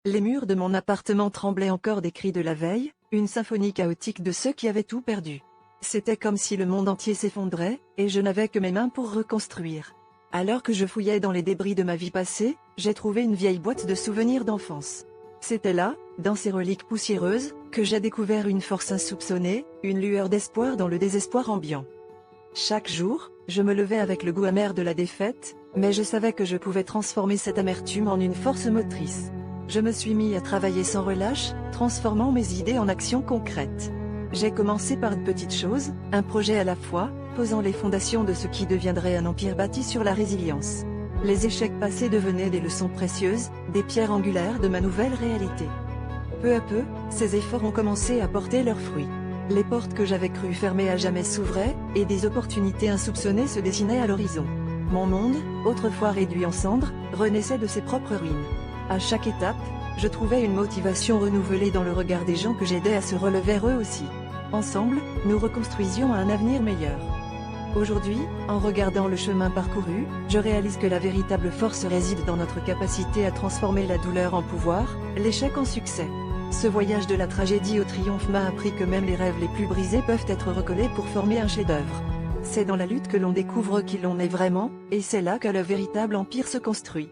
Les murs de mon appartement tremblaient encore des cris de la veille, une symphonie chaotique de ceux qui avaient tout perdu. C'était comme si le monde entier s'effondrait, et je n'avais que mes mains pour reconstruire. Alors que je fouillais dans les débris de ma vie passée, j'ai trouvé une vieille boîte de souvenirs d'enfance. C'était là, dans ces reliques poussiéreuses, que j'ai découvert une force insoupçonnée, une lueur d'espoir dans le désespoir ambiant. Chaque jour, je me levais avec le goût amer de la défaite, mais je savais que je pouvais transformer cette amertume en une force motrice. Je me suis mis à travailler sans relâche, transformant mes idées en actions concrètes. J'ai commencé par de petites choses, un projet à la fois, posant les fondations de ce qui deviendrait un empire bâti sur la résilience. Les échecs passés devenaient des leçons précieuses, des pierres angulaires de ma nouvelle réalité. Peu à peu, ces efforts ont commencé à porter leurs fruits. Les portes que j'avais cru fermées à jamais s'ouvraient, et des opportunités insoupçonnées se dessinaient à l'horizon. Mon monde, autrefois réduit en cendres, renaissait de ses propres ruines. À chaque étape, je trouvais une motivation renouvelée dans le regard des gens que j'aidais à se relever eux aussi. Ensemble, nous reconstruisions un avenir meilleur. Aujourd'hui, en regardant le chemin parcouru, je réalise que la véritable force réside dans notre capacité à transformer la douleur en pouvoir, l'échec en succès. Ce voyage de la tragédie au triomphe m'a appris que même les rêves les plus brisés peuvent être recollés pour former un chef-d'œuvre. C'est dans la lutte que l'on découvre qui l'on est vraiment, et c'est là que le véritable empire se construit.